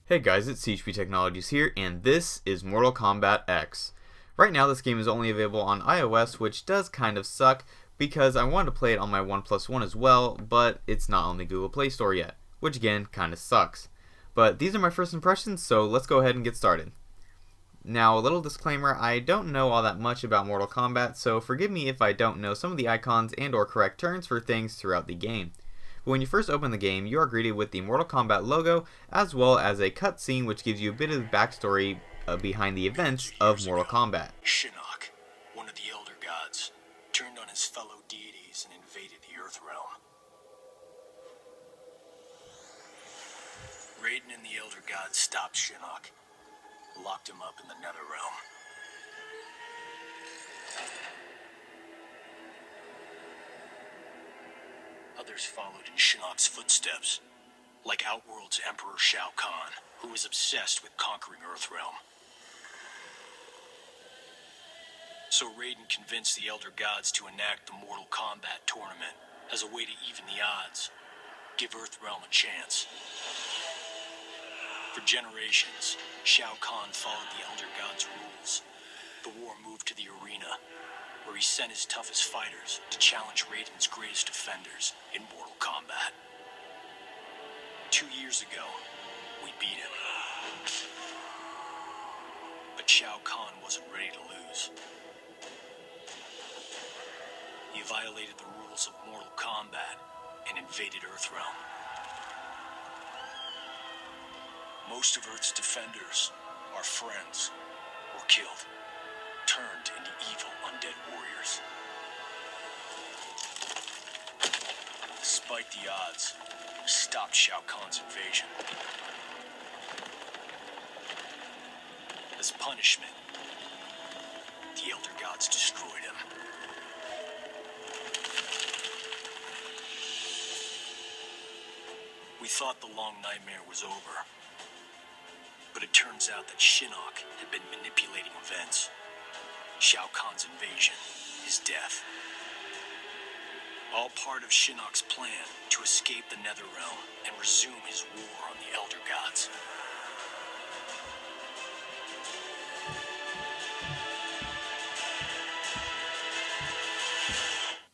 Hey guys, it's CHP Technologies here, and this is Mortal Kombat X. Right now this game is only available on iOS, which does kind of suck because I wanted to play it on my OnePlus One as well, but it's not on the Google Play Store yet, which again kind of sucks. But these are my first impressions, so let's go ahead and get started. Now, a little disclaimer, I don't know all that much about Mortal Kombat, so forgive me if I don't know some of the icons and or correct turns for things throughout the game. But when you first open the game, you are greeted with the Mortal Kombat logo, as well as a cutscene which gives you a bit of the backstory behind the events of Mortal Kombat. Shinnok, one of the Elder Gods, turned on his fellow deities and invaded the Earth Realm. Raiden and the Elder Gods stopped Shinnok, locked him up in the Nether Realm. Others followed in Shinnok's footsteps, like Outworld's Emperor Shao Kahn, who was obsessed with conquering Earthrealm. So Raiden convinced the Elder Gods to enact the Mortal Kombat tournament as a way to even the odds, give Earthrealm a chance. For generations, Shao Kahn followed the Elder Gods' rules. The war moved to the arena, where he sent his toughest fighters to challenge Raiden's greatest defenders in Mortal Kombat. 2 years ago, we beat him. But Shao Kahn wasn't ready to lose. He violated the rules of Mortal Kombat and invaded Earthrealm. Most of Earth's defenders, our friends, were killed, turned into evil undead warriors. Despite the odds, we stopped Shao Kahn's invasion. As punishment, the Elder Gods destroyed him. We thought the long nightmare was over, but it turns out that Shinnok had been manipulating events. Shao Kahn's invasion, his death. All part of Shinnok's plan to escape the Netherrealm and resume his war on the Elder Gods.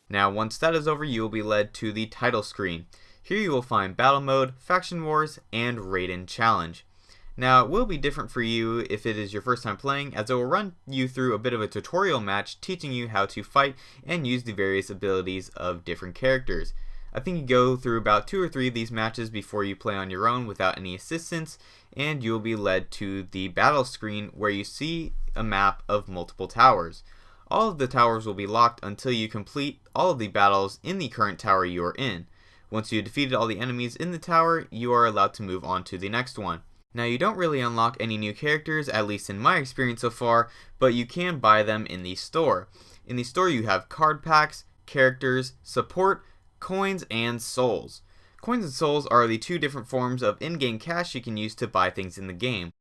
Now, once that is over, you will be led to the title screen. Here you will find Battle Mode, Faction Wars, and Raiden Challenge. Now, it will be different for you if it is your first time playing, as it will run you through a bit of a tutorial match teaching you how to fight and use the various abilities of different characters. I think you go through about 2 or 3 of these matches before you play on your own without any assistance, and you will be led to the battle screen where you see a map of multiple towers. All of the towers will be locked until you complete all of the battles in the current tower you are in. Once you have defeated all the enemies in the tower, you are allowed to move on to the next one. Now, you don't really unlock any new characters, at least in my experience so far, but you can buy them in the store. In the store you have card packs, characters, support, coins, and souls. Coins and souls are the 2 different forms of in-game cash you can use to buy things in the game.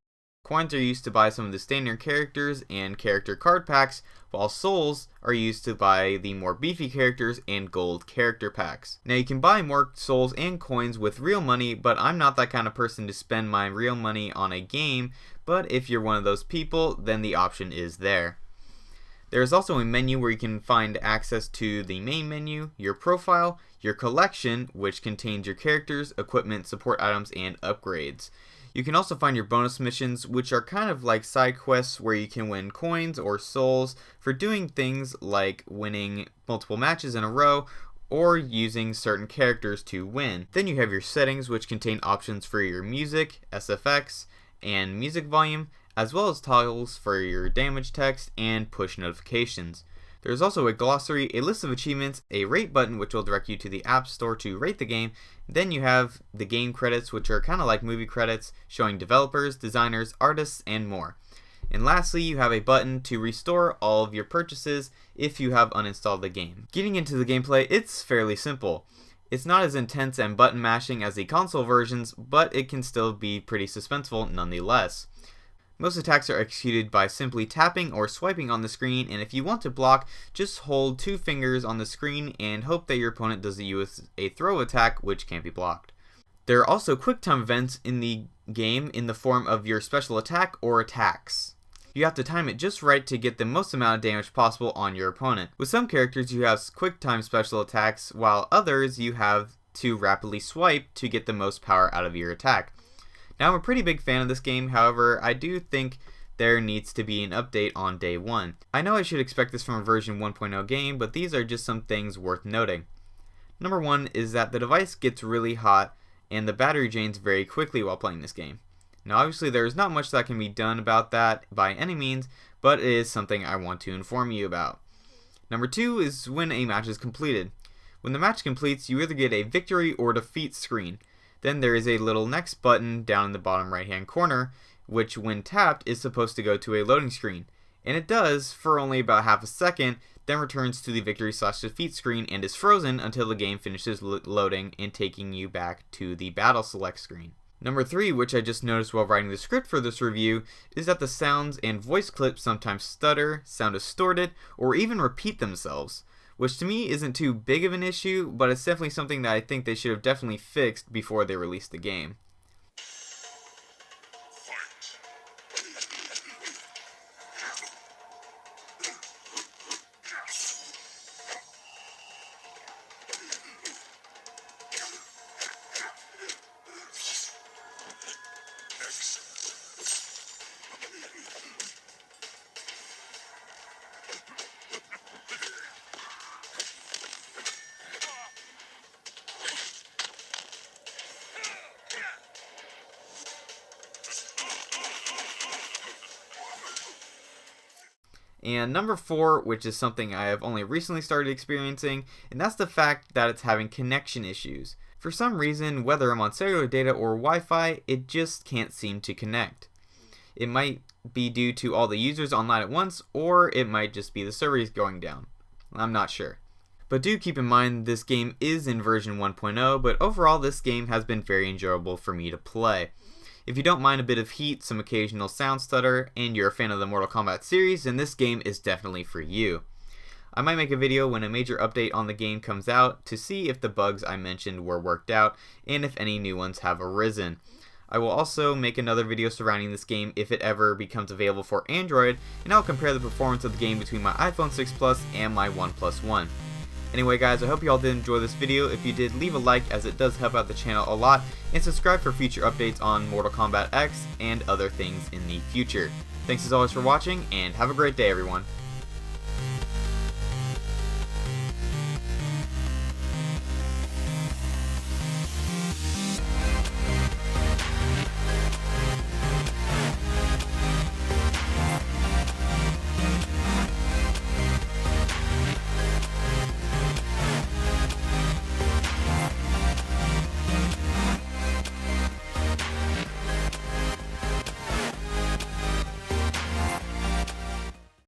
Coins are used to buy some of the standard characters and character card packs, while souls are used to buy the more beefy characters and gold character packs. Now, you can buy more souls and coins with real money, but I'm not that kind of person to spend my real money on a game, but if you're one of those people, then the option is there. There is also a menu where you can find access to the main menu, your profile, your collection, which contains your characters, equipment, support items, and upgrades. You can also find your bonus missions, which are kind of like side quests where you can win coins or souls for doing things like winning multiple matches in a row or using certain characters to win. Then you have your settings, which contain options for your music, SFX, and music volume, as well as toggles for your damage text and push notifications. There is also a glossary, a list of achievements, a rate button which will direct you to the App Store to rate the game. Then you have the game credits, which are kind of like movie credits, showing developers, designers, artists, and more. And lastly, you have a button to restore all of your purchases if you have uninstalled the game. Getting into the gameplay, it's fairly simple. It's not as intense and button mashing as the console versions, but it can still be pretty suspenseful nonetheless. Most attacks are executed by simply tapping or swiping on the screen, and if you want to block, just hold 2 fingers on the screen and hope that your opponent doesn't use a throw attack, which can't be blocked. There are also quick time events in the game in the form of your special attack or attacks. You have to time it just right to get the most amount of damage possible on your opponent. With some characters you have quick time special attacks, while others you have to rapidly swipe to get the most power out of your attack. Now I'm a pretty big fan of this game, however I do think there needs to be an update on day one. I know I should expect this from a version 1.0 game, but these are just some things worth noting. Number one is that the device gets really hot and the battery drains very quickly while playing this game. Now obviously there is not much that can be done about that by any means, but it is something I want to inform you about. Number two is when a match is completed. When the match completes, you either get a victory or defeat screen. Then there is a little next button down in the bottom right hand corner, which when tapped is supposed to go to a loading screen. And it does for only about half a second, then returns to the victory/defeat screen and is frozen until the game finishes loading and taking you back to the battle select screen. Number three, which I just noticed while writing the script for this review, is that the sounds and voice clips sometimes stutter, sound distorted, or even repeat themselves, which to me isn't too big of an issue, but it's definitely something that I think they should have definitely fixed before they released the game. And number four, which is something I have only recently started experiencing, and that's the fact that it's having connection issues. For some reason, whether I'm on cellular data or Wi-Fi, it just can't seem to connect. It might be due to all the users online at once, or it might just be the servers going down. I'm not sure. But do keep in mind this game is in version 1.0, but overall this game has been very enjoyable for me to play. If you don't mind a bit of heat, some occasional sound stutter, and you're a fan of the Mortal Kombat series, then this game is definitely for you. I might make a video when a major update on the game comes out to see if the bugs I mentioned were worked out and if any new ones have arisen. I will also make another video surrounding this game if it ever becomes available for Android, and I'll compare the performance of the game between my iPhone 6 Plus and my OnePlus One. Anyway guys, I hope you all did enjoy this video. If you did, leave a like as it does help out the channel a lot, and subscribe for future updates on Mortal Kombat X and other things in the future. Thanks as always for watching, and have a great day everyone.